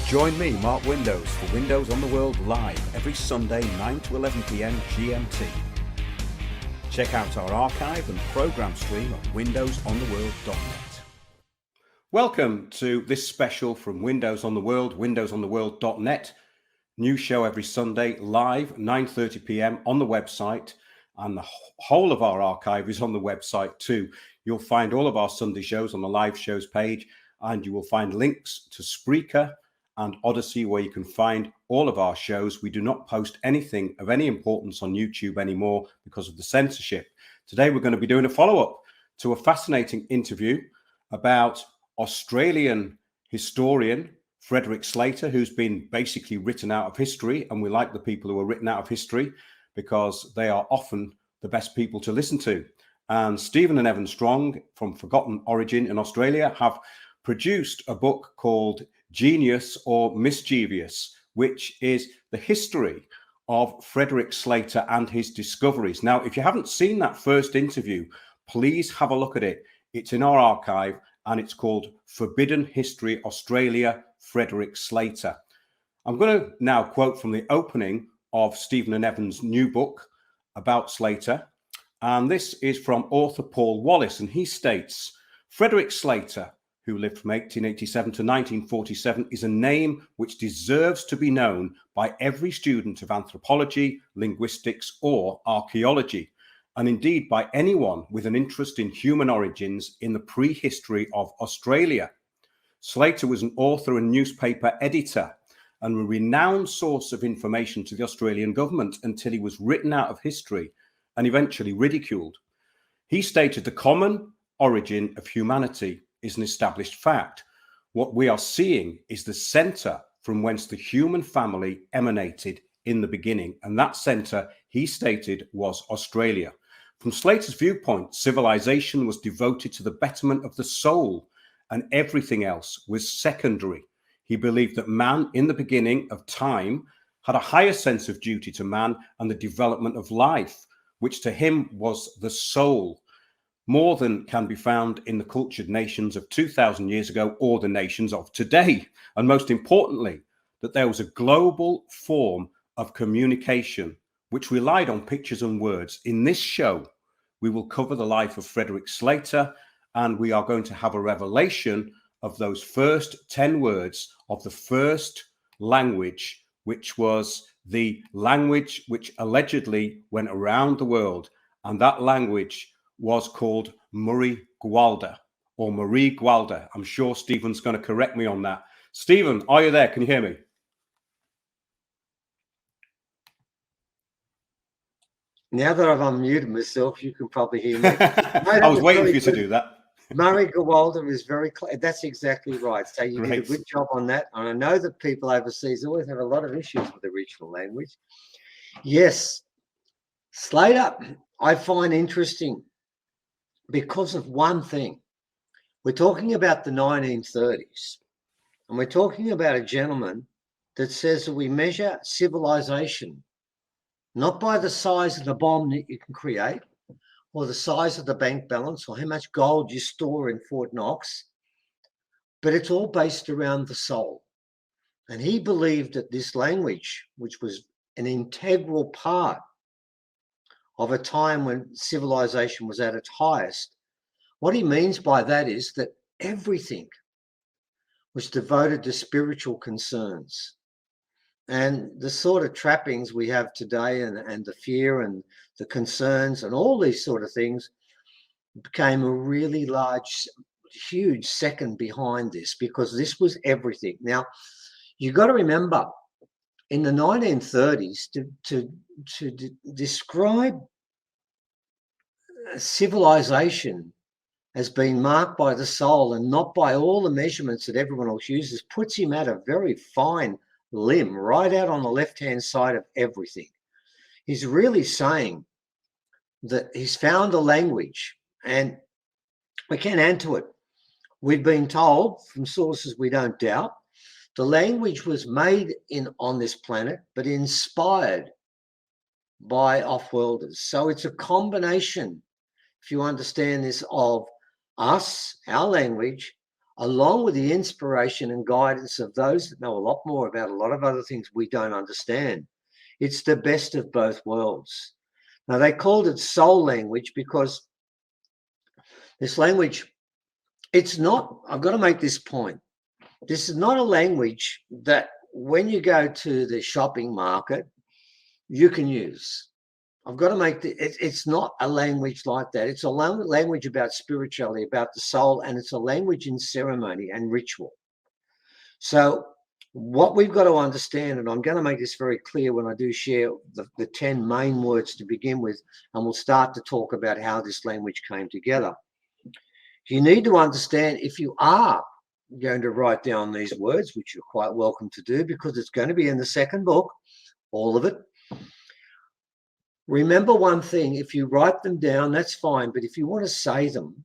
Join me, Mark Windows, for Windows on the World live every Sunday 9 to 11 p.m. GMT. Check out our archive and program stream at windowsontheworld.net. Welcome to this special from Windows on the World, windowsontheworld.net. New show every Sunday live 9:30 p.m. on the website, and the whole of our archive is on the website too. You'll find all of our Sunday shows on the live shows page, and you will find links to Spreaker and Odyssey where you can find all of our shows. We do not post anything of any importance on YouTube anymore because of the censorship. Today we're going to be doing a follow-up to a fascinating interview about Australian historian Frederick Slater, who's been basically written out of history, and we like the people who are written out of history because they are often the best people to listen to. And Stephen and Evan Strong from Forgotten Origin in Australia have produced a book called Genius or Mischievous, which is the history of Frederick Slater and his discoveries. Now, if you haven't seen that first interview, please have a look at it. It's in our archive, and it's called Forbidden History Australia, Frederick Slater. I'm going to now quote from the opening of Stephen and Evan's new book about Slater. And this is from author Paul Wallace, and he states, Frederick Slater, who lived from 1887 to 1947, is a name which deserves to be known by every student of anthropology, linguistics, or archaeology, and indeed by anyone with an interest in human origins in the prehistory of Australia. Slater was an author and newspaper editor and a renowned source of information to the Australian government until he was written out of history and eventually ridiculed. He stated the common origin of humanity is an established fact. What we are seeing is the center from whence the human family emanated in the beginning. And that center, he stated, was Australia. From Slater's viewpoint, civilization was devoted to the betterment of the soul, and everything else was secondary. He believed that man, in the beginning of time, had a higher sense of duty to man and the development of life, which to him was the soul, more than can be found in the cultured nations of 2,000 years ago or the nations of today. And most importantly, that there was a global form of communication which relied on pictures and words. In this show, we will cover the life of Frederick Slater, and we are going to have a revelation of those first 10 words of the first language, which was the language which allegedly went around the world. And that language was called Murray Gwalda or Marie Gwalda. I'm sure Stephen's going to correct me on that. Stephen, are you there? Can you hear me? Now that I've unmuted myself, you can probably hear me. I was waiting for you to do that. Murray Gwalda is very clear. That's exactly right. So you did a good job on that. And I know that people overseas always have a lot of issues with the original language. Yes, Slater, I find interesting because of one thing. We're talking about the 1930s, and we're talking about a gentleman that says that we measure civilization not by the size of the bomb that you can create or the size of the bank balance or how much gold you store in Fort Knox, but it's all based around the soul. And he believed that this language, which was an integral part of a time when civilization was at its highest, what he means by that is that everything was devoted to spiritual concerns. And the sort of trappings we have today and the fear and the concerns and all these sort of things became a really large, huge second behind this, because this was everything. Now, you've got to remember, in the 1930s, to describe civilization as being marked by the soul and not by all the measurements that everyone else uses puts him at a very fine limb, right out on the left-hand side of everything. He's really saying that he's found a language, and we can add to it. We've been told from sources we don't doubt, the language was made on this planet, but inspired by off-worlders. So it's a combination, if you understand this, of us, our language, along with the inspiration and guidance of those that know a lot more about a lot of other things we don't understand. It's the best of both worlds. Now, they called it soul language because this language, it's not, I've got to make this point. This is not a language that when you go to the shopping market, you can use. I've got to make it's not a language like that. It's a language about spirituality, about the soul, and it's a language in ceremony and ritual. So what we've got to understand, and I'm going to make this very clear when I do share the 10 main words to begin with, and we'll start to talk about how this language came together. You need to understand, if you are going to write down these words, which you're quite welcome to do because it's going to be in the second book, all of it. Remember one thing, if you write them down, that's fine. But if you want to say them,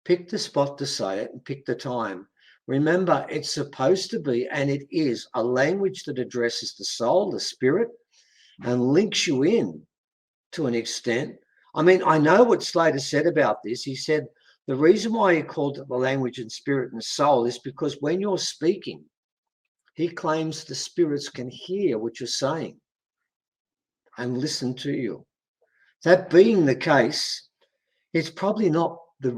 pick the spot to say it and pick the time. Remember, it's supposed to be, and it is, a language that addresses the soul, the spirit, and links you in to an extent. I mean, I know what Slater said about this. He said the reason why he called it the language and spirit and soul is because when you're speaking, he claims the spirits can hear what you're saying and listen to you. That being the case, it's probably not the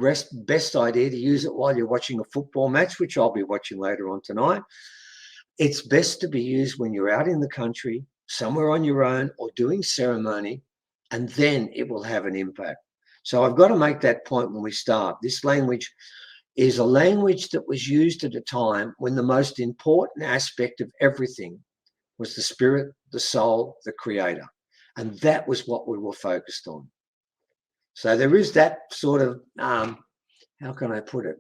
best idea to use it while you're watching a football match, which I'll be watching later on tonight. It's best to be used when you're out in the country, somewhere on your own, or doing ceremony, and then it will have an impact. So I've got to make that point when we start. This language is a language that was used at a time when the most important aspect of everything was the spirit, the soul, the creator. And that was what we were focused on. So there is that sort of, how can I put it,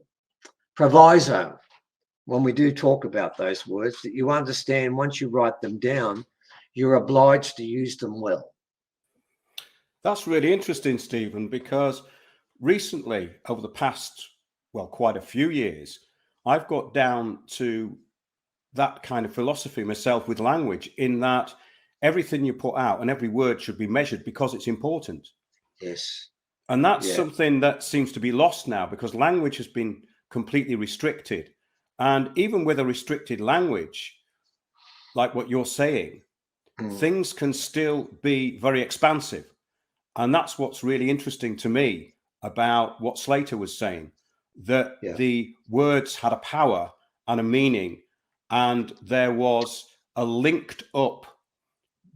proviso when we do talk about those words, that you understand once you write them down, you're obliged to use them well. That's really interesting, Stephen, because recently, over the past, well, quite a few years, I've got down to that kind of philosophy myself with language, in that everything you put out and every word should be measured because it's important. Yes. And that's something that seems to be lost now because language has been completely restricted. And even with a restricted language, like what you're saying, things can still be very expansive. And that's what's really interesting to me about what Slater was saying, that the words had a power and a meaning, and there was a linked up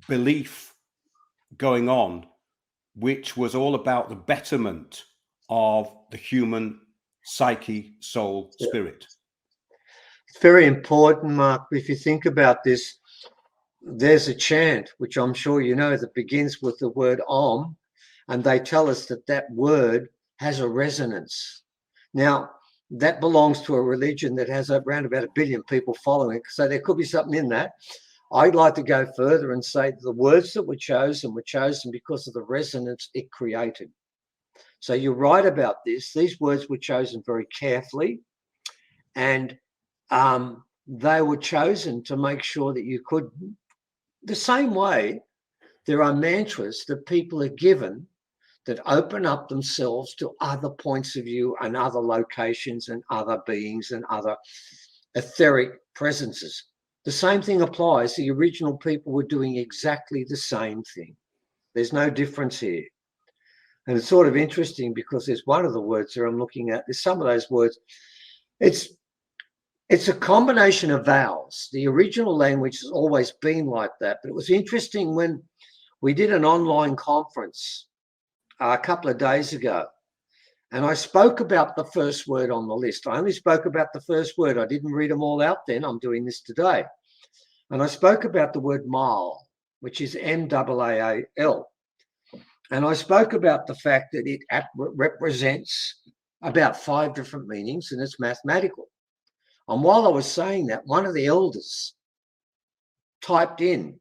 belief going on, which was all about the betterment of the human psyche, soul, spirit. It's very important, Mark. If you think about this, there's a chant, which I'm sure you know, that begins with the word Om, and they tell us that that word has a resonance. Now, that belongs to a religion that has around about 1 billion people following it, so there could be something in that. I'd like to go further and say the words that were chosen because of the resonance it created. So you're right about this. These words were chosen very carefully, and they were chosen to make sure that you could, the same way there are mantras that people are given that open up themselves to other points of view and other locations and other beings and other etheric presences. The same thing applies. The original people were doing exactly the same thing. There's no difference here. And it's sort of interesting because there's one of the words there I'm looking at. There's some of those words. It's a combination of vowels. The original language has always been like that. But it was interesting when we did an online conference a couple of days ago, and I spoke about the first word on the list. I only spoke about the first word. I didn't read them all out then. I'm doing this today. And I spoke about the word Maal, which is M-A-A-L. And I spoke about the fact that it represents about 5 different meanings, and it's mathematical. And while I was saying that, one of the elders typed in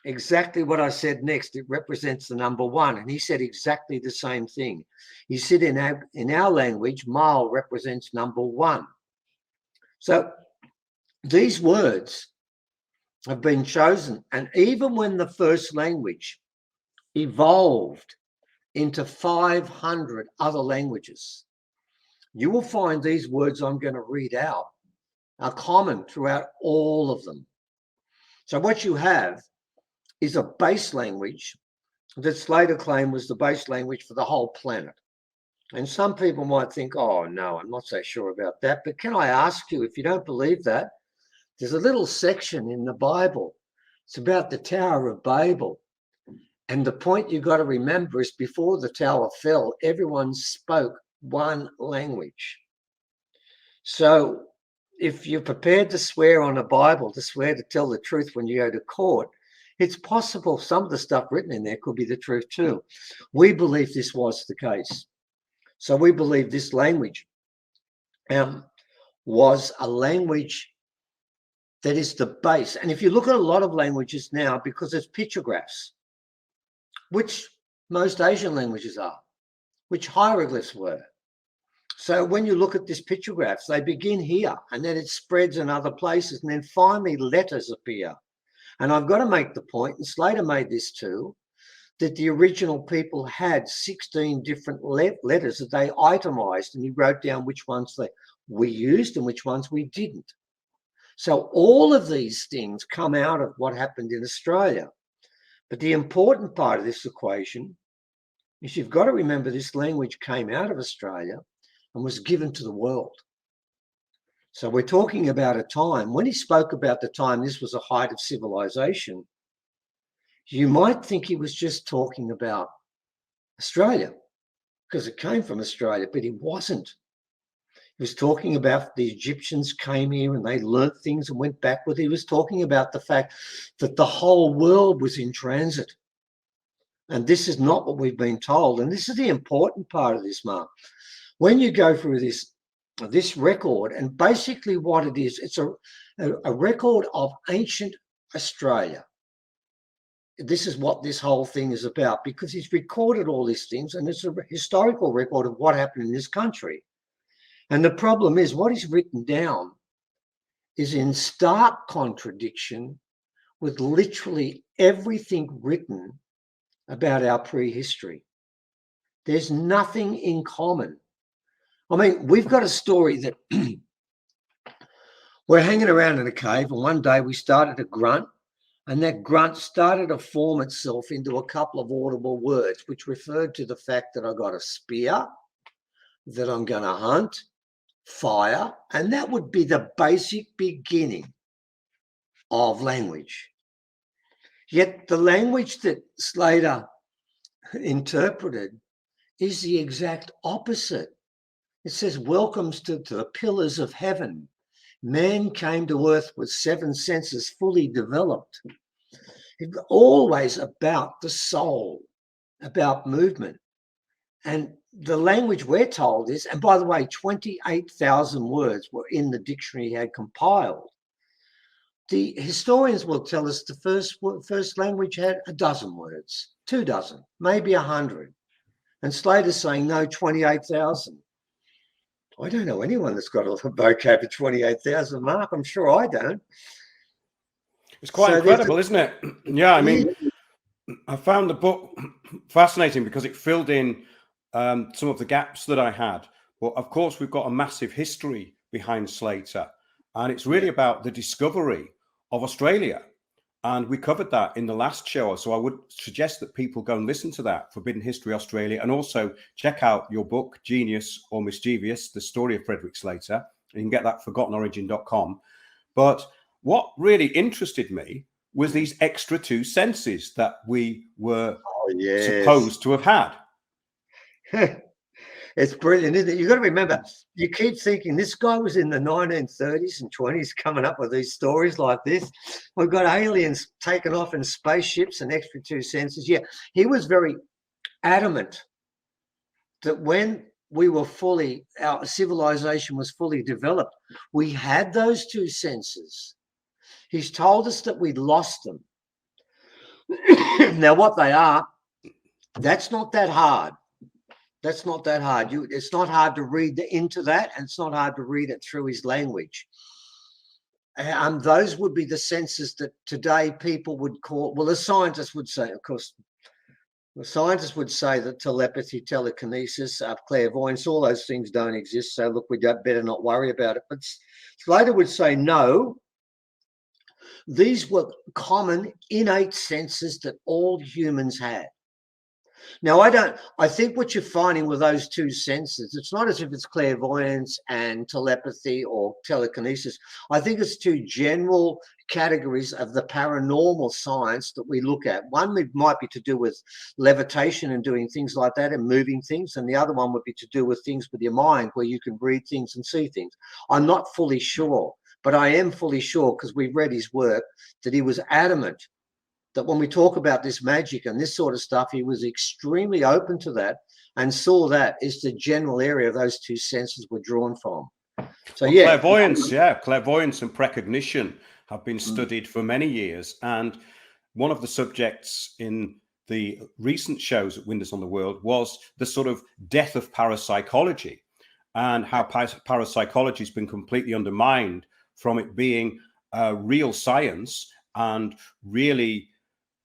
exactly what I said next. It represents the number 1. And he said exactly the same thing. He said in our language, Maal represents number 1. So these words have been chosen. And even when the first language evolved into 500 other languages, you will find these words I'm going to read out are common throughout all of them. So what you have is a base language that Slater claimed was the base language for the whole planet. And some people might think, oh, no, I'm not so sure about that. But can I ask you, if you don't believe that, there's a little section in the Bible. It's about the Tower of Babel. And the point you've got to remember is before the tower fell, everyone spoke one language. So if you're prepared to swear on a Bible, to swear to tell the truth when you go to court, it's possible some of the stuff written in there could be the truth too. We believe this was the case. So we believe this language was a language that is the base. And if you look at a lot of languages now, because it's pictographs, which most Asian languages are, which hieroglyphs were. So when you look at these pictographs, they begin here and then it spreads in other places, and then finally letters appear. And I've got to make the point, and Slater made this too, that the original people had 16 different letters that they itemized, and he wrote down which ones we used and which ones we didn't. So all of these things come out of what happened in Australia. But the important part of this equation is you've got to remember this language came out of Australia and was given to the world. So we're talking about a time, when he spoke about the time this was a height of civilization, you might think he was just talking about Australia because it came from Australia, but he wasn't. He was talking about the Egyptians came here and they learnt things and went backward. He was talking about the fact that the whole world was in transit. And this is not what we've been told. And this is the important part of this, Mark. When you go through this record, and basically what it is, it's a record of ancient Australia. This is what this whole thing is about, because he's recorded all these things, and it's a historical record of what happened in this country. And the problem is what he's written down is in stark contradiction with literally everything written about our prehistory. There's nothing in common. I mean, we've got a story that we're hanging around in a cave, and one day we started to grunt, and that grunt started to form itself into a couple of audible words, which referred to the fact that I got a spear, that I'm going to hunt, fire, and that would be the basic beginning of language. Yet the language that Slater interpreted is the exact opposite. It says, welcomes to the pillars of heaven. Man came to earth with 7 senses fully developed. It's always about the soul, about movement. And the language we're told is, and by the way, 28,000 words were in the dictionary he had compiled. The historians will tell us the first language had 12 words, 24, maybe 100. And Slater's saying, no, 28,000. I don't know anyone that's got a vocab of 28,000, Mark. I'm sure I don't. It's quite incredible, isn't it? Yeah, I mean, I found the book fascinating because it filled in some of the gaps that I had. But of course, we've got a massive history behind Slater, and it's really about the discovery of Australia. And we covered that in the last show. So I would suggest that people go and listen to that, Forbidden History Australia, and also check out your book, Genius or Mischievous, The Story of Frederick Slater. You can get that at forgottenorigin.com. But what really interested me was these extra 2 senses that we were supposed to have had. It's brilliant, isn't it? You've got to remember, you keep thinking this guy was in the 1930s and 20s coming up with these stories like this. We've got aliens taken off in spaceships and extra 2 senses. Yeah, he was very adamant that when we were our civilization was fully developed, we had those 2 senses. He's told us that we lost them. Now, what they are, that's not that hard. That's not that hard. It's not hard to read into that, and it's not hard to read it through his language. Those would be the senses that today people would call, well, the scientists would say, of course, The scientists would say that telepathy, telekinesis, clairvoyance, all those things don't exist. So look, we better not worry about it. But Slater would say no. These were common, innate senses that all humans had. Now, I think what you're finding with those two senses, it's not as if it's clairvoyance and telepathy or telekinesis. I think it's two general categories of the paranormal science that we look at. One might be to do with levitation and doing things like that and moving things. And the other one would be to do with things with your mind, where you can read things and see things. I'm not fully sure, but I am fully sure, because we've read his work, that he was adamant that when we talk about this magic and this sort of stuff, he was extremely open to that and saw that is the general area those two senses were drawn from. So, well, clairvoyance and precognition have been studied for many years. And one of the subjects in the recent shows at Windows on the World was the sort of death of parapsychology, and how parapsychology has been completely undermined from it being a real science and really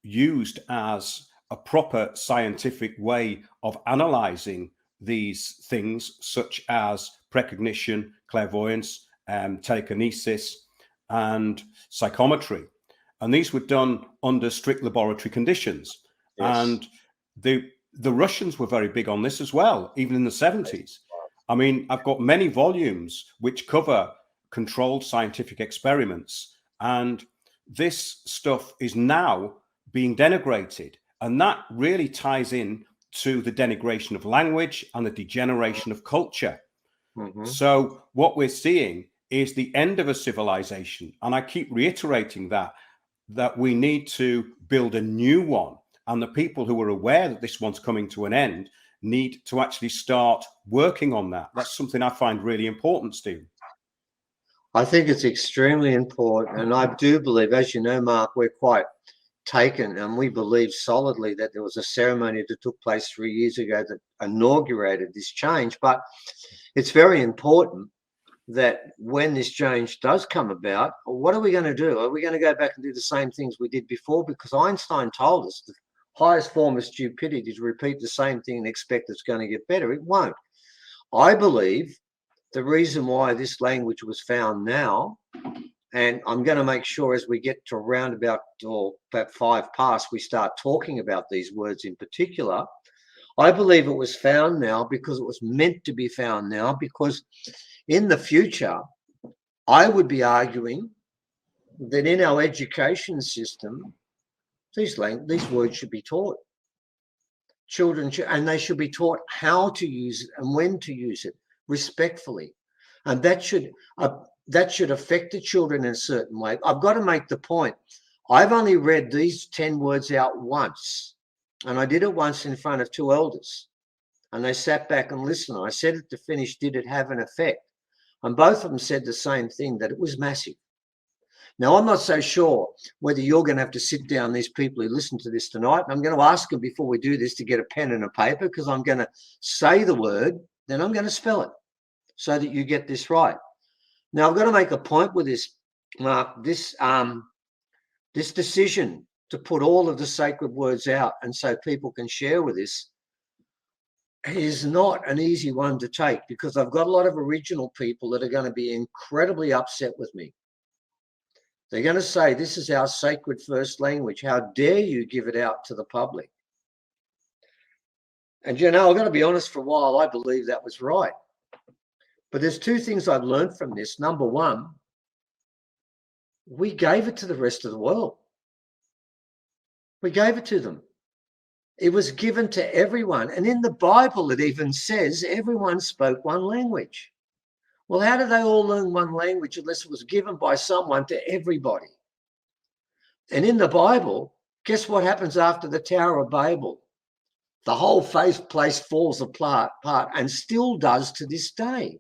used as a proper scientific way of analyzing these things, such as precognition, clairvoyance, telekinesis, and psychometry. And these were done under strict laboratory conditions. Yes. And the Russians were very big on this as well, even in the 70s. I mean, I've got many volumes which cover controlled scientific experiments, and this stuff is now being denigrated, and that really ties in to the denigration of language and the degeneration of culture. Mm-hmm. So what we're seeing is the end of a civilization, and I keep reiterating that we need to build a new one, and the people who are aware that this one's coming to an end need to actually start working on that. That's something I find really important, Stephen. I think it's extremely important, and I do believe, as you know, Mark, we're quite taken, and we believe solidly that there was a ceremony that took place 3 years ago that inaugurated this change. But it's very important that when this change does come about, what are we going to do? Are we going to go back and do the same things we did before? Because Einstein told us the highest form of stupidity to repeat the same thing and expect it's going to get better. It won't. I believe the reason why this language was found now, and I'm going to make sure as we get to around about 5 past, we start talking about these words in particular. I believe it was found now because it was meant to be found now, because in the future, I would be arguing that in our education system, these words should be taught. Children and they should be taught how to use it and when to use it respectfully. And that should affect the children in a certain way. I've got to make the point. I've only read these 10 words out once, and I did it once in front of 2 elders, and they sat back and listened. I said it to finish, did it have an effect? And both of them said the same thing, that it was massive. Now, I'm not so sure whether you're going to have to sit down, these people who listen to this tonight, and I'm going to ask them before we do this to get a pen and a paper, because I'm going to say the word, then I'm going to spell it so that you get this right. Now, I've got to make a point with this, Mark. This decision to put all of the sacred words out and so people can share with us is not an easy one to take, because I've got a lot of original people that are going to be incredibly upset with me. They're going to say, this is our sacred first language. How dare you give it out to the public? And, you know, I've got to be honest, for a while, I believe that was right. But there's 2 things I've learned from this. Number one, we gave it to the rest of the world. We gave it to them. It was given to everyone. And in the Bible, it even says everyone spoke one language. Well, how did they all learn one language unless it was given by someone to everybody? And in the Bible, guess what happens after the Tower of Babel? The whole place falls apart and still does to this day,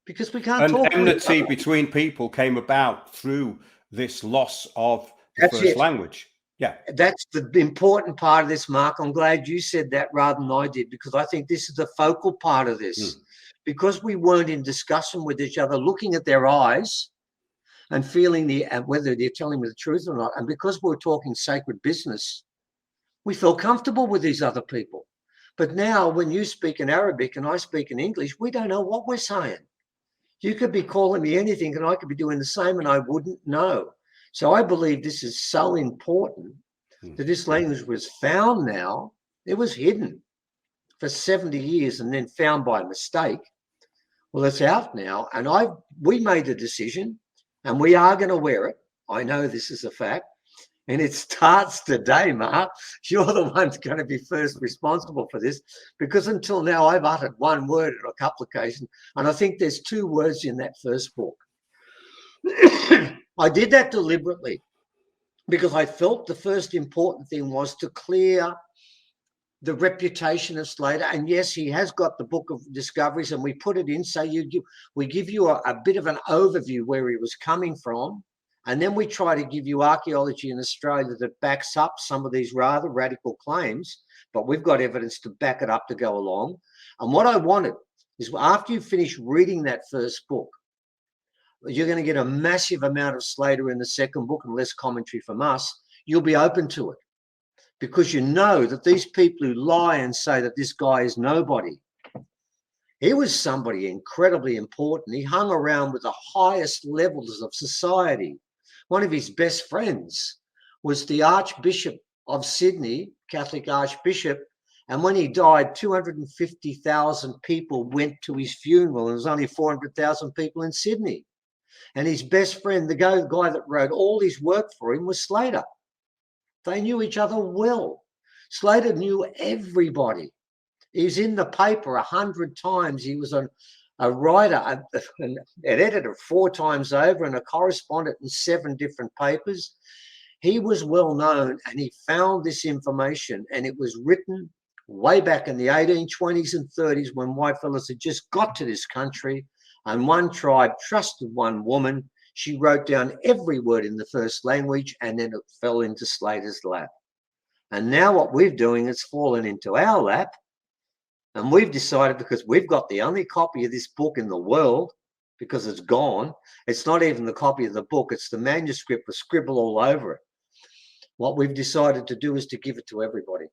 because we can't talk. And enmity between people came about through this loss of the first language. Yeah. That's the important part of this, Mark. I'm glad you said that rather than I did, because I think this is the focal part of this. Because we weren't in discussion with each other, looking at their eyes and feeling whether they're telling me the truth or not, and because we're talking sacred business, We felt comfortable with these other people. But now when you speak in Arabic and I speak in English, we don't know what we're saying. You could be calling me anything and I could be doing the same and I wouldn't know. So I believe this is so important that this language was found now. It was hidden for 70 years and then found by mistake. Well, it's out now. And we made a decision and we are going to wear it. I know this is a fact. And it starts today, Mark. You're the one going to be first responsible for this, because until now I've uttered one word on a couple of occasions, and I think there's 2 words in that first book. I did that deliberately because I felt the first important thing was to clear the reputation of Slater. And yes, he has got the Book of Discoveries, and we put it in so we give you a bit of an overview where he was coming from. And then we try to give you archaeology in Australia that backs up some of these rather radical claims, but we've got evidence to back it up to go along. And what I wanted is, after you finish reading that first book, you're going to get a massive amount of Slater in the second book and less commentary from us. You'll be open to it because you know that these people who lie and say that this guy is nobody, he was somebody incredibly important. He hung around with the highest levels of society. One of his best friends was the Archbishop of Sydney, Catholic Archbishop. And when he died, 250,000 people went to his funeral. And there was only 400,000 people in Sydney. And his best friend, the guy that wrote all his work for him, was Slater. They knew each other well. Slater knew everybody. He was in the paper 100 times. He was a writer, an editor 4 times over, and a correspondent in 7 different papers. He was well known, and he found this information, and it was written way back in the 1820s and 30s when whitefellas had just got to this country, and one tribe trusted one woman. She wrote down every word in the first language, and then it fell into Slater's lap. And now what we're doing is fallen into our lap. And we've decided, because we've got the only copy of this book in the world, because it's gone. It's not even the copy of the book. It's the manuscript with scribble all over it. What we've decided to do is to give it to everybody.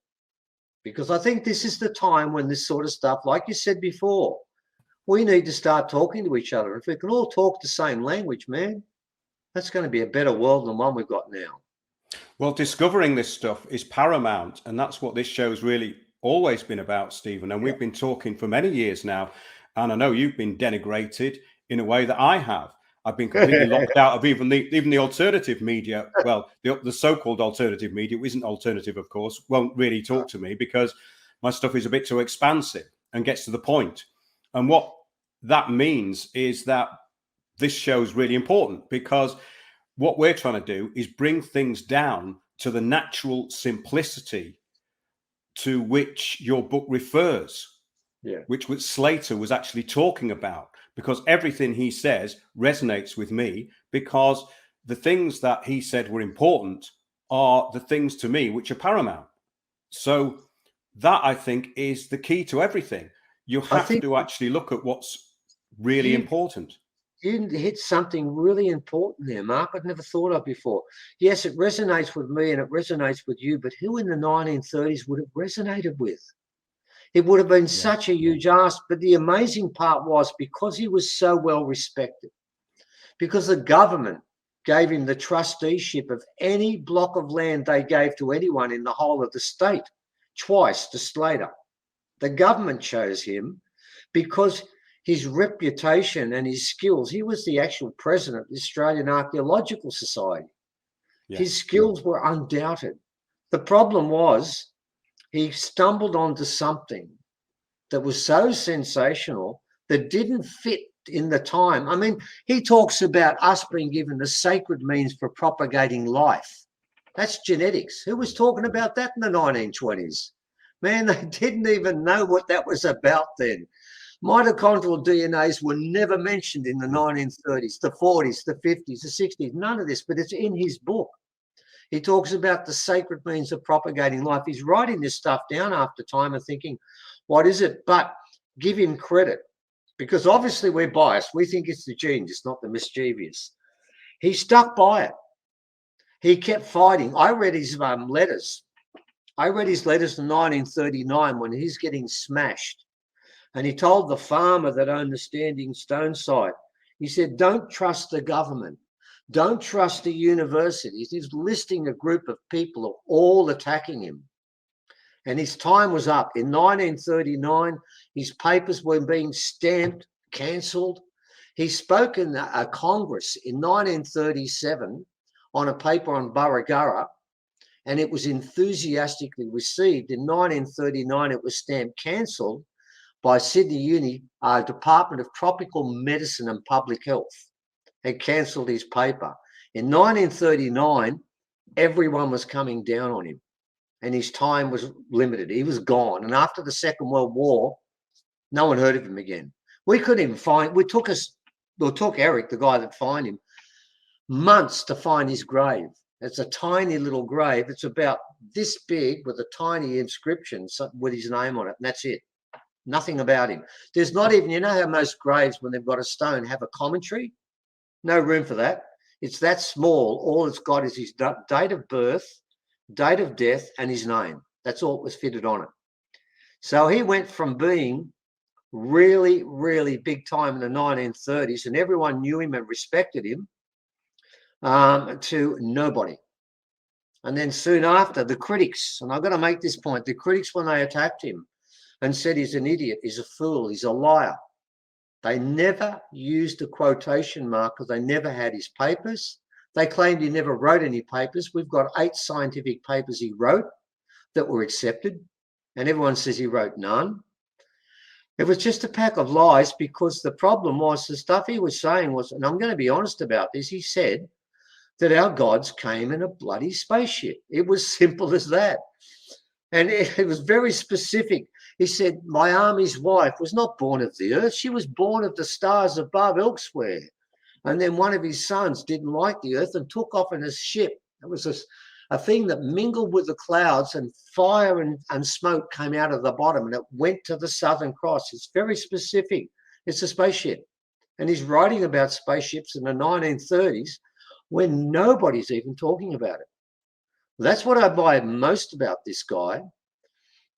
Because I think this is the time when this sort of stuff, like you said before, we need to start talking to each other. If we can all talk the same language, man, that's going to be a better world than the one we've got now. Well, discovering this stuff is paramount. And that's what this show's really always been about, Stephen. And we've been talking for many years now. And I know you've been denigrated in a way that I have. I've been completely locked out of even the alternative media. Well, the so-called alternative media, isn't alternative, of course, won't really talk to me because my stuff is a bit too expansive and gets to the point. And what that means is that this show is really important, because what we're trying to do is bring things down to the natural simplicity to which your book refers, which Slater was actually talking about, because everything he says resonates with me, because the things that he said were important are the things to me which are paramount. So that, I think, is the key to everything. You have to actually look at what's really important. You hit something really important there, Mark. I'd never thought of before. Yes, it resonates with me and it resonates with you, but who in the 1930s would have resonated with? It would have been such a huge ask. But the amazing part was, because he was so well respected, because the government gave him the trusteeship of any block of land they gave to anyone in the whole of the state, twice to Slater. The government chose him because his reputation and his skills. He was the actual president of the Australian Archaeological Society. His skills were undoubted. The problem was he stumbled onto something that was so sensational that didn't fit in the time. I mean, he talks about us being given the sacred means for propagating life. That's genetics. Who was talking about that in the 1920s? Man, they didn't even know what that was about then. Mitochondrial DNAs were never mentioned in the 1930s, the 40s, the 50s, the 60s, none of this, but it's in his book. He talks about the sacred means of propagating life. He's writing this stuff down after time and thinking, what is it? But give him credit, because obviously we're biased. We think it's the genius, not the mischievous. He stuck by it. He kept fighting. I read his letters I read his letters in 1939 when he's getting smashed. And he told the farmer that owned the standing stone site, he said, don't trust the government. Don't trust the universities. He's listing a group of people all attacking him. And his time was up. In 1939, his papers were being stamped, cancelled. He spoke in a Congress in 1937 on a paper on Baragara, and it was enthusiastically received. In 1939, it was stamped cancelled by Sydney Uni, Department of Tropical Medicine and Public Health, had cancelled his paper. In 1939, everyone was coming down on him, and his time was limited. He was gone. And after the Second World War, no one heard of him again. We couldn't even find, it took Eric, the guy that found him, months to find his grave. It's a tiny little grave. It's about this big with a tiny inscription with his name on it, and that's it. Nothing about him. There's not even, you know how most graves, when they've got a stone, have a commentary? No room for that. It's that small. All it's got is his date of birth, date of death, and his name. That's all that was fitted on it. So he went from being really, really big time in the 1930s, and everyone knew him and respected him, to nobody. And then soon after, the critics, and I've got to make this point, the critics, when they attacked him and said he's an idiot, he's a fool, he's a liar, they never used a quotation mark because they never had his papers. They claimed he never wrote any papers. We've got 8 scientific papers he wrote that were accepted, and everyone says he wrote none. It was just a pack of lies, because the problem was the stuff he was saying was, and I'm going to be honest about this, he said that our gods came in a bloody spaceship. It was simple as that. And it was very specific. He said, my army's wife was not born of the earth. She was born of the stars above elsewhere. And then one of his sons didn't like the earth and took off in a ship. It was a thing that mingled with the clouds, and fire and smoke came out of the bottom, and it went to the Southern Cross. It's very specific. It's a spaceship. And he's writing about spaceships in the 1930s when nobody's even talking about it. That's what I admire most about this guy,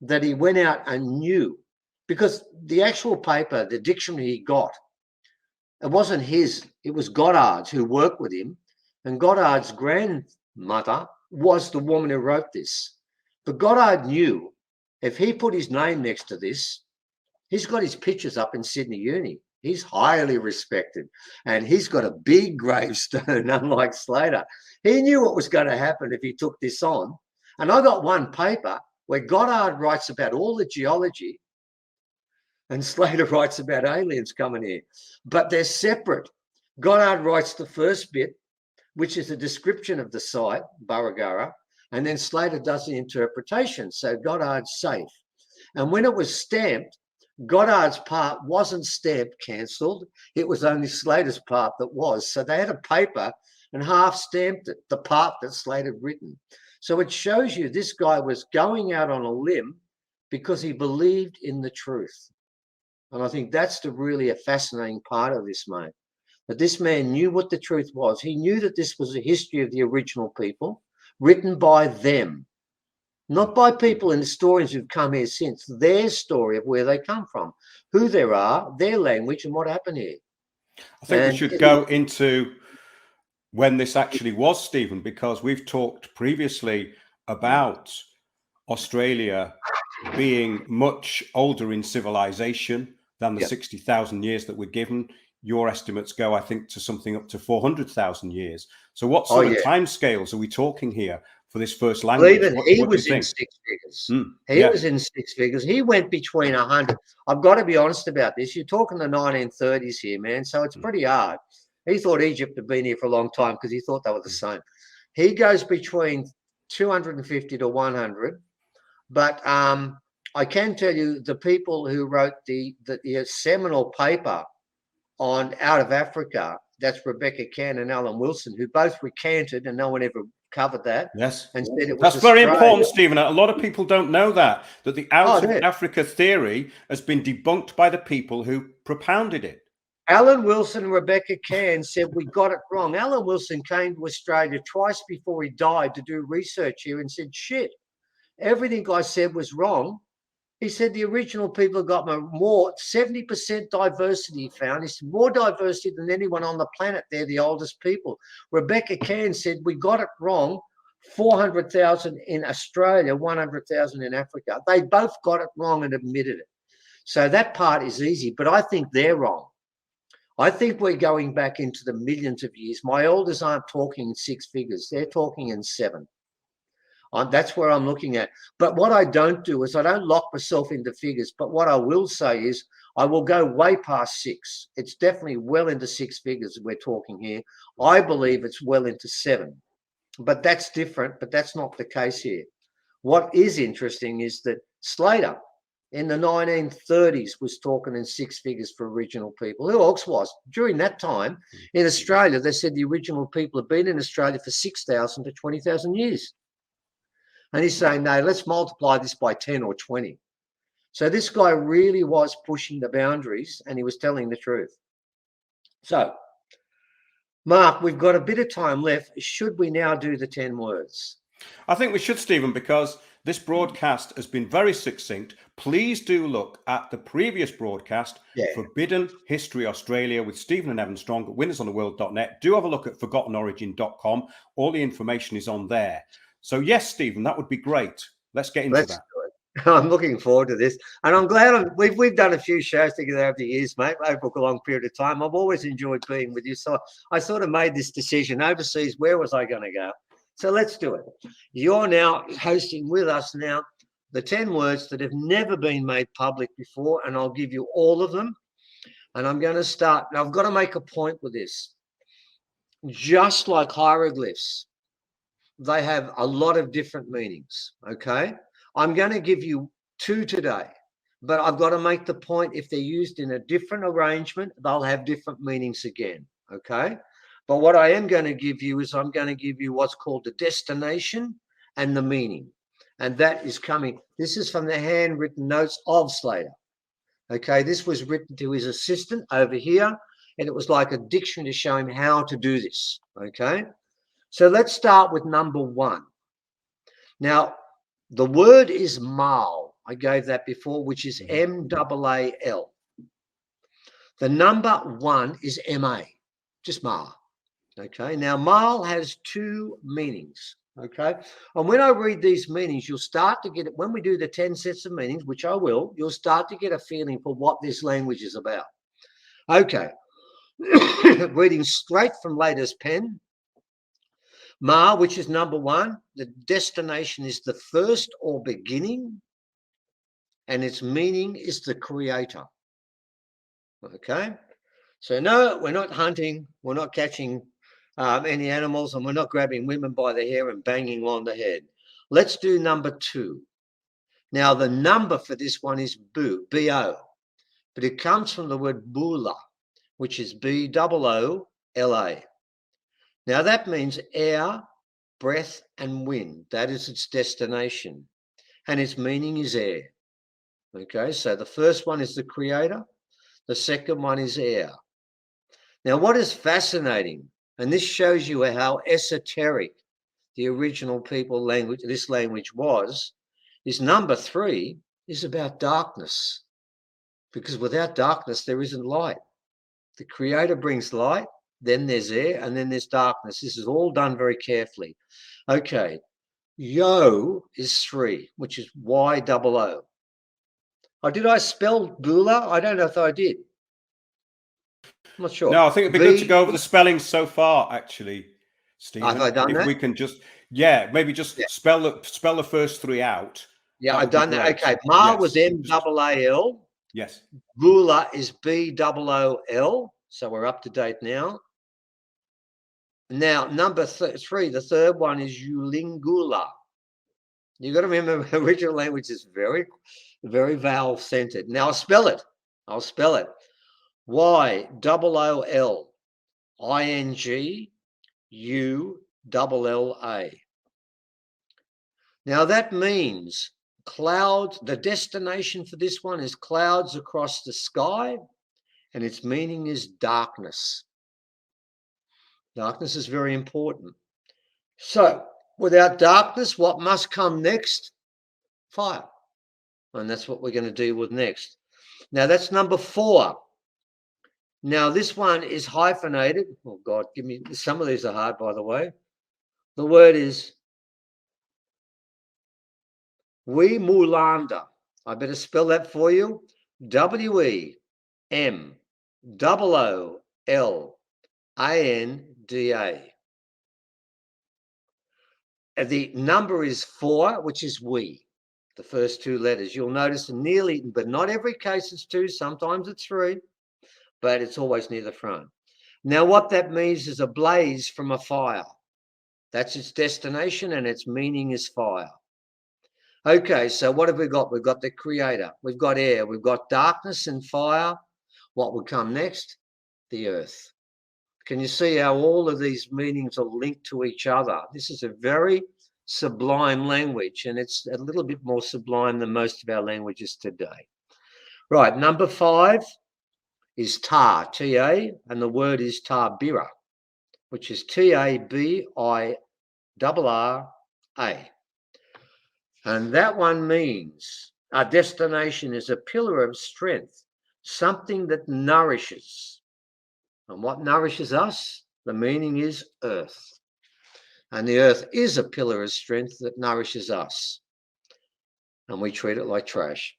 that he went out and knew, because the actual paper, the dictionary he got, it wasn't his, it was Goddard's, who worked with him, and Goddard's grandmother was the woman who wrote this. But Goddard knew if he put his name next to this, he's got his pictures up in Sydney Uni. He's highly respected, and he's got a big gravestone, unlike Slater. He knew what was going to happen if he took this on. And I got one paper where Goddard writes about all the geology and Slater writes about aliens coming here, but they're separate. Goddard writes the first bit, which is a description of the site, Baragara, and then Slater does the interpretation. So Goddard's safe. And when it was stamped, Goddard's part wasn't stamped cancelled. It was only Slater's part that was. So they had a paper and half stamped it, the part that Slater had written. So it shows you this guy was going out on a limb because he believed in the truth. And I think that's really a fascinating part of this, mate. That this man knew what the truth was. He knew that this was a history of the original people, written by them. Not by people and historians who've come here since. Their story of where they come from, who they are, their language, and what happened here. I think we should go into when this actually was, Stephen, because we've talked previously about Australia being much older in civilization than the 60,000 years that we're given. Your estimates go, I think, to something up to 400,000 years. So what sort of timescales are we talking here for this first language? Well, even he was in 6 figures. He was in 6 figures. He went between 100. I've got to be honest about this. You're talking the 1930s here, man. So it's pretty hard. He thought Egypt had been here for a long time because he thought they were the same. He goes between 250 to 100. But I can tell you the people who wrote the seminal paper on Out of Africa, that's Rebecca Cann and Alan Wilson, who both recanted, and no one ever covered that. Yes. And said it was That's very important, Stephen. A lot of people don't know that the Out of Africa theory has been debunked by the people who propounded it. Alan Wilson and Rebecca Cann said we got it wrong. Alan Wilson came to Australia twice before he died to do research here and said, shit, everything I said was wrong. He said the original people got more, 70% diversity found. He said more diversity than anyone on the planet. They're the oldest people. Rebecca Cann said we got it wrong. 400,000 in Australia, 100,000 in Africa. They both got it wrong and admitted it. So that part is easy, but I think they're wrong. I think we're going back into the millions of years. My elders aren't talking in 6 figures. They're talking in 7. That's where I'm looking at. But what I don't do is I don't lock myself into figures. But what I will say is I will go way past 6. It's definitely well into 6 figures we're talking here. I believe it's well into 7. But that's different. But that's not the case here. What is interesting is that Slater in the 1930s was talking in 6 figures for original people. Who else was? During that time in Australia, they said the original people have been in Australia for 6,000 to 20,000 years. And he's saying, no, let's multiply this by 10 or 20. So this guy really was pushing the boundaries and he was telling the truth. So, Mark, we've got a bit of time left. Should we now do the 10 words? I think we should, Stephen, because this broadcast has been very succinct. Please do look at the previous broadcast, Forbidden History Australia with Stephen and Evan Strong at winnersontheworld.net. Do have a look at forgottenorigin.com. All the information is on there. So yes, Stephen, that would be great. Let's get into that. I'm looking forward to this, and I'm glad we've done a few shows together over the years, mate, over a long period of time. I've always enjoyed being with you, so I sort of made this decision overseas. Where was I going to go? So let's do it. You're now hosting with us now the 10 words that have never been made public before, and I'll give you all of them. And I'm going to start. Now I've got to make a point with this. Just like hieroglyphs, they have a lot of different meanings, okay? I'm going to give you 2 today, but I've got to make the point if they're used in a different arrangement, they'll have different meanings again, okay? But what I am going to give you is I'm going to give you what's called the destination and the meaning. And that is coming. This is from the handwritten notes of Slater, okay? This was written to his assistant over here, and it was like a dictionary to show him how to do this, okay? So let's start with number 1. Now, the word is mal. I gave that before, which is M-A-A-L. The number 1 is M-A, just mal. Okay, now mal has 2 meanings. Okay, and when I read these meanings, you'll start to get it. When we do the 10 sets of meanings, which I will, you'll start to get a feeling for what this language is about. Okay, reading straight from Slater's pen. Ma, which is number 1, the destination is the first or beginning, and its meaning is the creator. Okay, so no, we're not hunting, we're not catching any animals, and we're not grabbing women by the hair and banging on the head. Let's do number 2. Now, the number for this one is B-O, but it comes from the word bula, which is B-O-O-L-A. Now, that means air, breath, and wind. That is its destination. And its meaning is air. Okay, so the first one is the creator. The second one is air. Now, what is fascinating, and this shows you how esoteric the original people language, this language was, is number 3 is about darkness. Because without darkness, there isn't light. The creator brings light. Then there's air, and then there's darkness. This is all done very carefully. Okay, yo is 3, which is Y-O-O. Oh, did I spell Bula? I don't know if I did. I'm not sure. No, I think it'd be good to go over the spelling so far, actually, Stephen. Have I done that? If we can just, maybe just spell the first 3 out. Yeah, I've done that. Okay, Ma was M-A-A-L. Yes. Bula is B-O-O-L. So we're up to date now. Now, number 3, the third one is Ulingula. You've got to remember, original language is very, very vowel-centered. Now, I'll spell it. Y-O-O-L-I-N-G-U-L-L-A. Now, that means clouds. The destination for this one is clouds across the sky, and its meaning is darkness. Darkness is very important. So, without darkness, what must come next? fire. And that's what we're going to deal with next. Now, that's number 4. Now, this one is hyphenated. Oh, God, give me, some of these are hard, by the way. The word is Wemulanda. I better spell that for you. Wemoolanda. The number is 4, which is we, the first 2 letters. You'll notice nearly, but not every case it's 2, sometimes it's 3, but it's always near the front. Now, what that means is a blaze from a fire. That's its destination, and its meaning is fire. Okay, so what have we got? We've got the creator, we've got air, we've got darkness and fire. What will come next? The earth. Can you see how all of these meanings are linked to each other? This is a very sublime language, and it's a little bit more sublime than most of our languages today. Right, number 5 is Ta, T-A, and the word is Tabira, which is T-A-B-I-R-R-A. And that one means our destination is a pillar of strength, something that nourishes. And what nourishes us? The meaning is earth. And the earth is a pillar of strength that nourishes us. And we treat it like trash.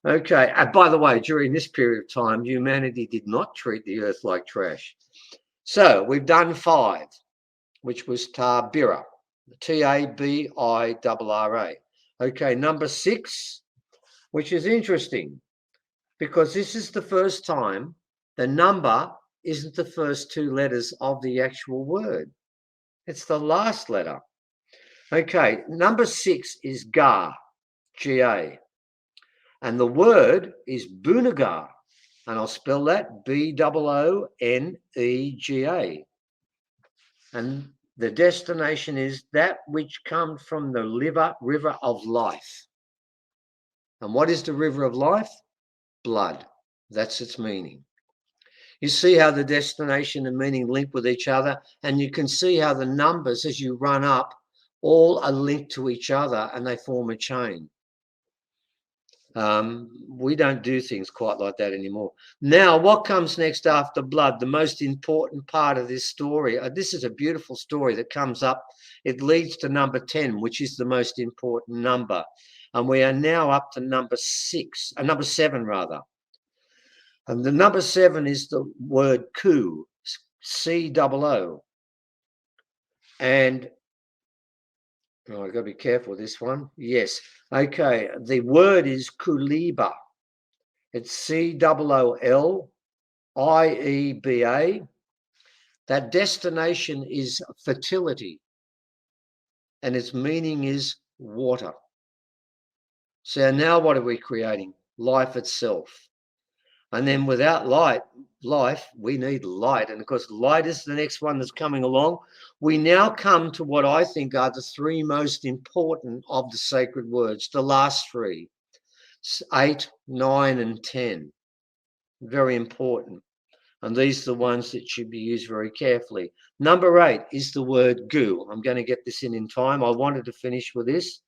Okay, and by the way, during this period of time, humanity did not treat the earth like trash. So we've done 5, which was Tabira, T-A-B-I-R-R-A. Okay, number 6, which is interesting, because this is the first time the number isn't the first 2 letters of the actual word. It's the last letter. Okay, number 6 is Ga, G-A. And the word is Boonega. And I'll spell that B-O-O-N-E-G-A. And the destination is that which comes from the river of life. And what is the river of life? Blood. That's its meaning. You see how the destination and meaning link with each other, and you can see how the numbers, as you run up, all are linked to each other and they form a chain. We don't do things quite like that anymore. Now, what comes next after blood? The most important part of this story. This is a beautiful story that comes up. It leads to number 10, which is the most important number. And we are now up to number 7 rather. And the number 7 is the word ku, C-O-O. And oh, I've got to be careful with this one. Yes. Okay. The word is Kuliba. It's C-O-O-L-I-E-B-A. That destination is fertility. And its meaning is water. So now what are we creating? Life itself. And then without life, we need light. And of course, light is the next one that's coming along. We now come to what I think are the 3 most important of the sacred words, the last 3, 8, 9, and 10. Very important. And these are the ones that should be used very carefully. Number 8 is the word gu. I'm going to get this in time. I wanted to finish with this.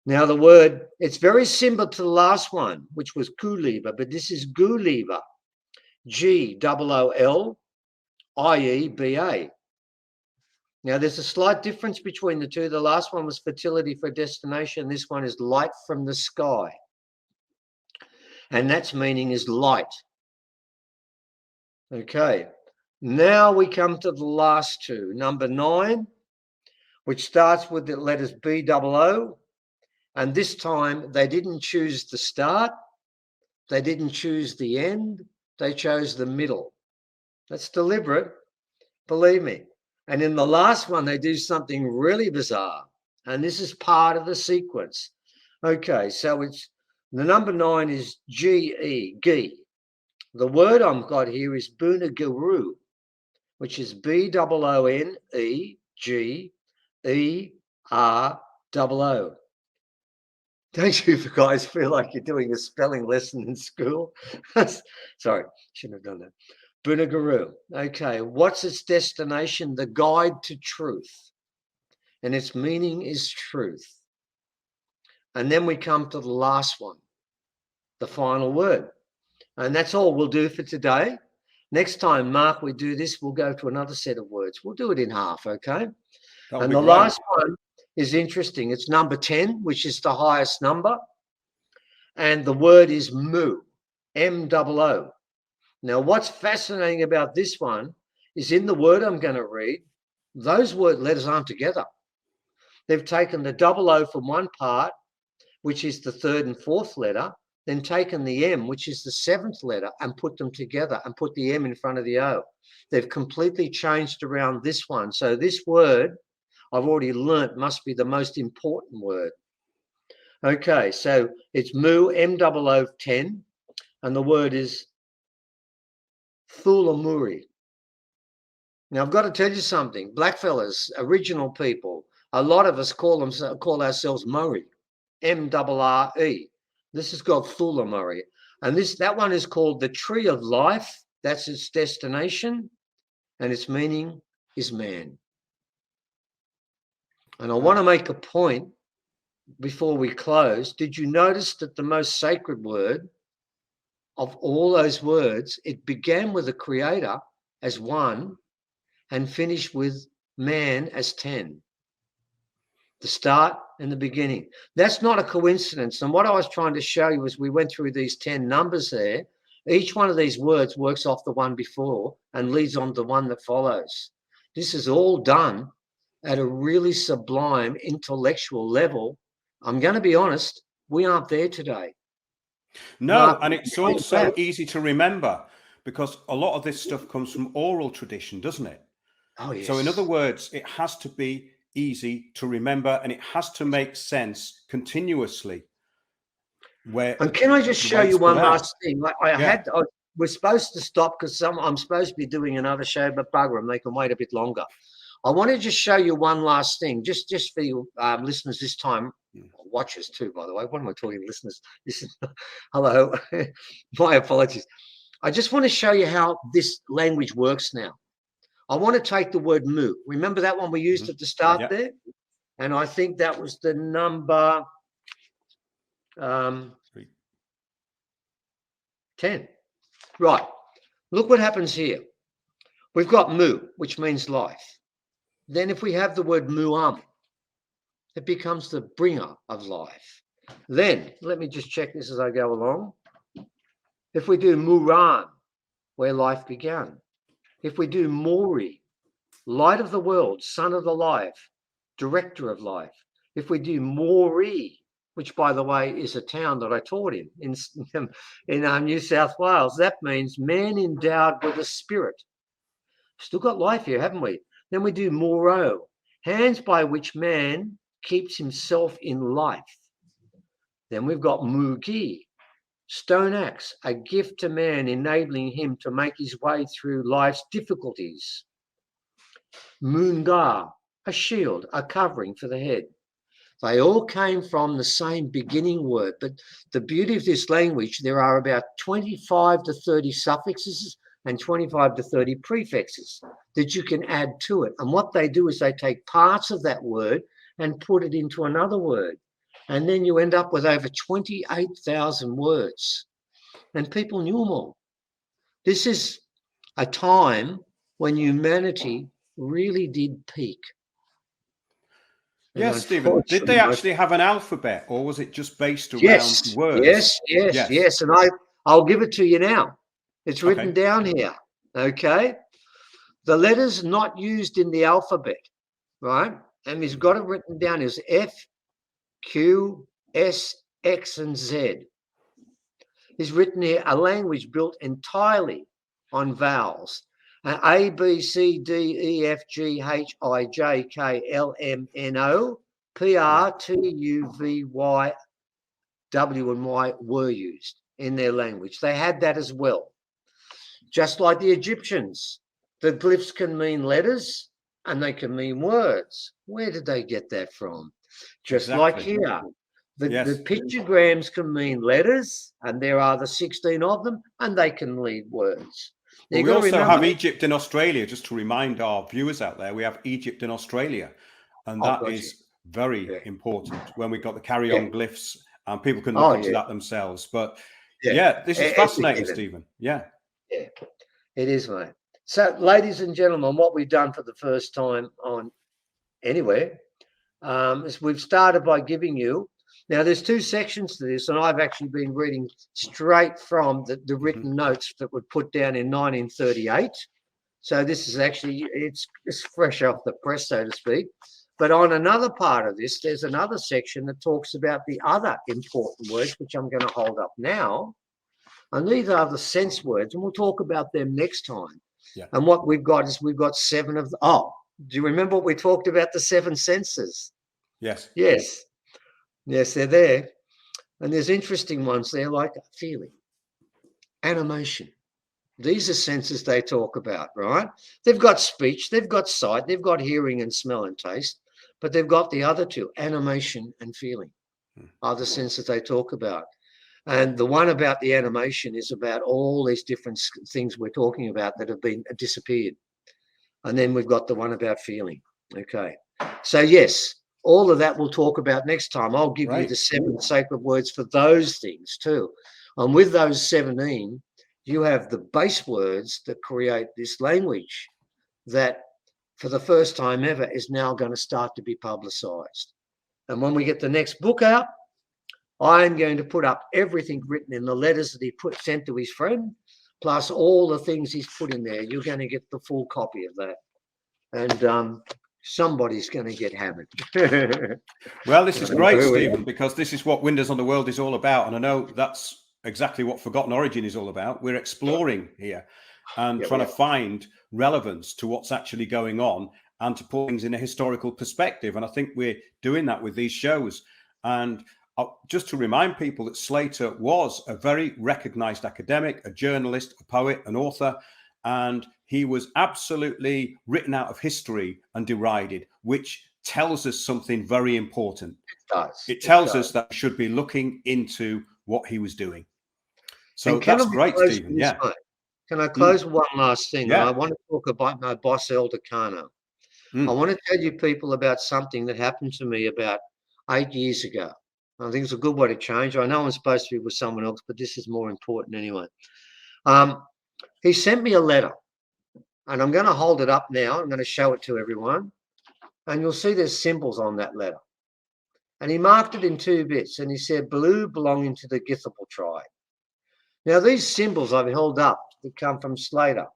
Now the word, it's very similar to the last one, which was Kuliba, but this is Guliba, G-O-O-L-I-E-B-A. Now there's a slight difference between the 2. The last one was fertility for destination. This one is light from the sky. And that's meaning is light. Okay, now we come to the last 2. Number 9, which starts with the letters B-O-O. And this time they didn't choose the start, they didn't choose the end, they chose the middle. That's deliberate, believe me. And in the last one, they do something really bizarre. And this is part of the sequence. Okay, so it's the number 9 is G-E. The word I've got here is Booneguru, which is B-O-O-N-E-G-E-R-O-O. Don't you guys feel like you're doing a spelling lesson in school? Sorry, shouldn't have done that. Booneguru. Okay, what's its destination? The guide to truth. And its meaning is truth. And then we come to the last one, the final word. And that's all we'll do for today. Next time, Mark, we do this, we'll go to another set of words. We'll do it in half, okay? And the last one is interesting. It's number 10, which is the highest number. And the word is moo, M-O-O. Now, what's fascinating about this one is in the word I'm going to read, those word letters aren't together. They've taken the double O from one part, which is the third and fourth letter, then taken the M, which is the seventh letter, and put them together and put the M in front of the O. They've completely changed around this one. So this word I've already learnt must be the most important word. Okay, so it's moo, M-O-O 10, and the word is Thulamuri. Now, I've got to tell you something. Blackfellas, original people, a lot of us call ourselves Murray, M-R-R-E. This is called Thulamuri. And that one is called the Tree of Life. That's its destination. And its meaning is man. And I want to make a point before we close. Did you notice that the most sacred word of all those words, it began with the creator as 1 and finished with man as 10? The start and the beginning. That's not a coincidence. And what I was trying to show you as we went through these 10 numbers there, each one of these words works off the one before and leads on to the one that follows. This is all done at a really sublime intellectual level. I'm going to be honest, we aren't there today. No, and it's also easy to remember because a lot of this stuff comes from oral tradition, doesn't it? Oh, yes. So in other words, it has to be easy to remember and it has to make sense continuously. And can I just show you one last thing? We're supposed to stop because I'm supposed to be doing another show, but bugger them, they can wait a bit longer. I want to just show you one last thing, just for you listeners this time, watchers too, by the way. What am I talking, listeners? Listen, hello, my apologies. I just want to show you how this language works now. I want to take the word moo. Remember that one we used at the start there? And I think that was the number 10. Right. Look what happens here. We've got moo, which means life. Then if we have the word muam, it becomes the bringer of life. Then, let me just check this as I go along. If we do muran, where life began. If we do Mori, light of the world, son of the life, director of life. If we do Mori, which by the way is a town that I taught in New South Wales, that means man endowed with a spirit. Still got life here, haven't we? Then we do Moro, hands by which man keeps himself in life. Then we've got Mugi, stone axe, a gift to man, enabling him to make his way through life's difficulties. Moongar, a shield, a covering for the head. They all came from the same beginning word, but the beauty of this language, there are about 25 to 30 suffixes and 25 to 30 prefixes that you can add to it. And what they do is they take parts of that word and put it into another word. And then you end up with over 28,000 words. And people knew them all. This is a time when humanity really did peak. Yes, Stephen. Did they actually have an alphabet, or was it just based around words? Yes. And I'll give it to you now. It's written down here. Okay. The letters not used in the alphabet, right? And he's got it written down as F, Q, S, X, and Z. He's written here a language built entirely on vowels. A, B, C, D, E, F, G, H, I, J, K, L, M, N, O, P, R, T, U, V, Y, W, and Y were used in their language. They had that as well. Just like the Egyptians, the glyphs can mean letters and they can mean words. Where did they get that from? Just like here. The pictograms can mean letters, and there are the 16 of them, and they can lead words. Well, we also have Egypt and Australia, just to remind our viewers out there, we have Egypt and Australia, and that is very important when we got the carry-on glyphs, and people can Oh, look into yeah. that themselves. But yeah, this is fascinating, Stephen. Yeah. Yeah, it is, mate. So, ladies and gentlemen, what we've done for the first time on anywhere is we've started by giving you, now there's two sections to this, and I've actually been reading straight from the written notes that were put down in 1938. So this is actually, it's fresh off the press, so to speak. But on another part of this, there's another section that talks about the other important words, which I'm going to hold up now. And these are the sense words, and we'll talk about them next time. Yeah. And what we've got is we've got 7 of them. Oh, do you remember what we talked about, the 7 senses? Yes. Yes. Yes, they're there. And there's interesting ones there, like feeling, animation. These are senses they talk about, right? They've got speech, they've got sight, they've got hearing and smell and taste, but they've got the other two, animation and feeling, are the senses they talk about. And the one about the animation is about all these different things we're talking about that have been disappeared. And then we've got the one about feeling. Okay. So yes, all of that we'll talk about next time. I'll give you the 7 sacred words for those things too. And with those 17, you have the base words that create this language that for the first time ever is now going to start to be publicized. And when we get the next book out, I'm going to put up everything written in the letters that he sent to his friend, plus all the things he's put in there. You're going to get the full copy of that. And somebody's going to get hammered. Well, this is great, Stephen, because this is what Windows on the World is all about. And I know that's exactly what Forgotten Origin is all about. We're exploring here and trying to find relevance to what's actually going on and to put things in a historical perspective. And I think we're doing that with these shows. And just to remind people that Slater was a very recognized academic, a journalist, a poet, an author, and he was absolutely written out of history and derided, which tells us something very important. It tells us that we should be looking into what he was doing. So that's great, Stephen. Yeah. Can I close with one last thing? Yeah. I want to talk about my boss, Elder Kano. I want to tell you people about something that happened to me about 8 years ago. I think it's a good way to change. I know I'm supposed to be with someone else, but this is more important anyway. He sent me a letter, and I'm going to hold it up now. I'm going to show it to everyone, and you'll see there's symbols on that letter. And he marked it in 2 bits, and he said, blue belonging to the Githable tribe. Now, these symbols I've held up that come from Slater,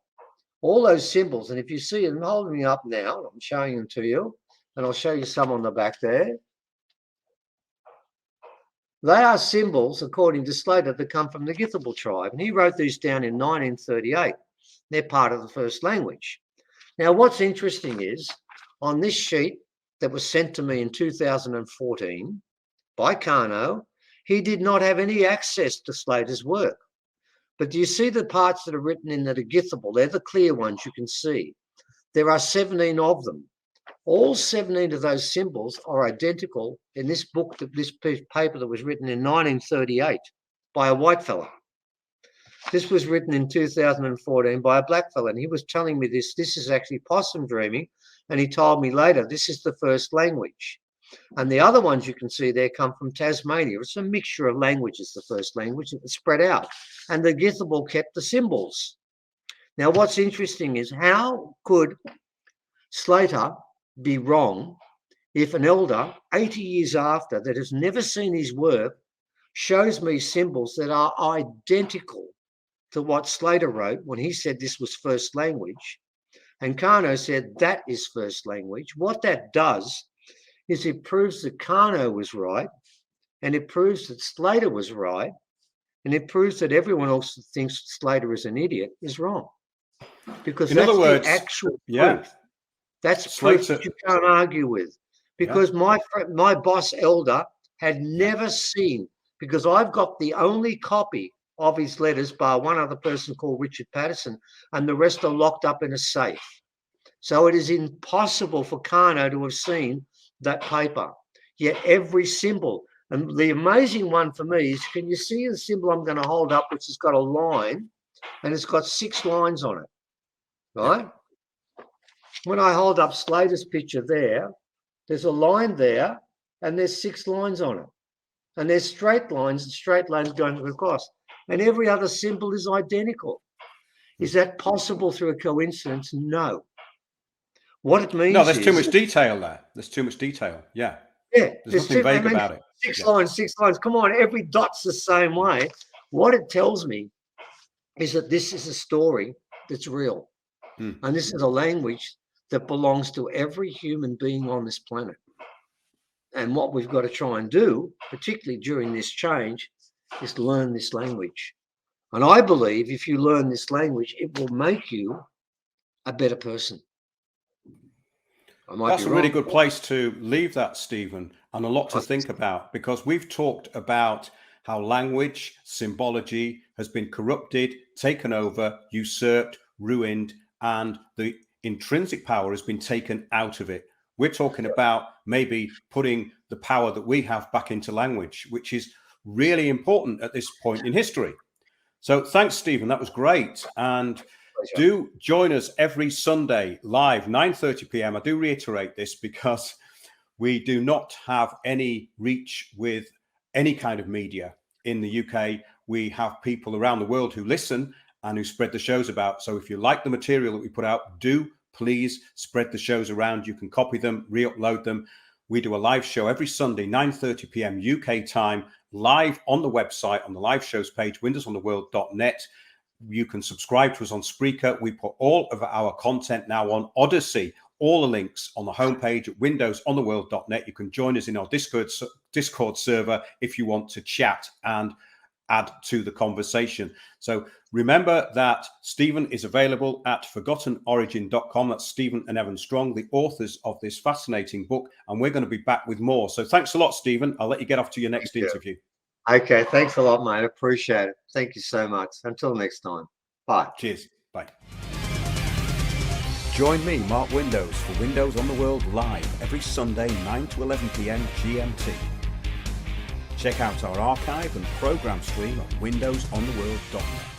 all those symbols, and if you see it, I'm holding them up now. I'm showing them to you, and I'll show you some on the back there. They are symbols, according to Slater, that come from the Githable tribe. And he wrote these down in 1938. They're part of the first language. Now, what's interesting is, on this sheet that was sent to me in 2014 by Kano, he did not have any access to Slater's work. But do you see the parts that are written in that are Githable? They're the clear ones you can see. There are 17 of them. All 17 of those symbols are identical in this book, this piece of paper that was written in 1938 by a white fella. This was written in 2014 by a black fella, and he was telling me this is actually possum dreaming, and he told me later this is the first language. And the other ones you can see there come from Tasmania. It's a mixture of languages, the first language, it was spread out. And the Githable kept the symbols. Now, what's interesting is how could Slater be wrong if an elder 80 years after that has never seen his work shows me symbols that are identical to what Slater wrote when he said this was first language, and Kano said that is first language. What that does is it proves that Kano was right, and it proves that Slater was right, and it proves that everyone else that thinks Slater is an idiot is wrong, because in that's other words, the actual proof. That's proof that you can't argue with, because my boss Elder had never seen, because I've got the only copy of his letters by one other person called Richard Patterson, and the rest are locked up in a safe. So it is impossible for Kano to have seen that paper. Yet every symbol, and the amazing one for me is, can you see the symbol I'm going to hold up, which has got a line, and it's got 6 lines on it, right? When I hold up Slater's picture there, There's a line there, and there's 6 lines on it. And there's straight lines and straight lines going across. And every other symbol is identical. Is that possible through a coincidence? No. What it means there's too much detail there. There's too much detail. Yeah. Yeah. There's nothing vague about it. 6 lines, 6 lines. Come on, every dot's the same way. What it tells me is that this is a story that's real. And this is a language that belongs to every human being on this planet. And what we've got to try and do, particularly during this change, is learn this language. And I believe if you learn this language, it will make you a better person. That's a really good place to leave that, Stephen, and a lot to think about, because we've talked about how language, symbology has been corrupted, taken over, usurped, ruined, and the intrinsic power has been taken out of it. We're talking about maybe putting the power that we have back into language, which is really important at this point in history. So thanks, Stephen. That was great. And do join us every Sunday live, 9:30 p.m. I do reiterate this because we do not have any reach with any kind of media in the UK. We have people around the world who listen and who spread the shows about. So if you like the material that we put out, do please spread the shows around. You can copy them, re-upload them. We do a live show every Sunday, 9:30 p.m. UK time, live on the website, on the live shows page, windowsontheworld.net. You can subscribe to us on Spreaker. We put all of our content now on Odyssey, all the links on the homepage at windowsontheworld.net. You can join us in our Discord server if you want to chat and add to the conversation. So remember that Stephen is available at forgottenorigin.com. That's Stephen and Evan Strong, the authors of this fascinating book, and we're going to be back with more. So thanks a lot, Stephen. I'll let you get off to your next interview. Okay, thanks a lot, mate. Appreciate it. Thank you so much. Until next time. Bye. Cheers. Bye. Join me, Mark Windows, for Windows on the World live every Sunday, 9 to 11 p.m. GMT. Check out our archive and program stream at windowsontheworld.net.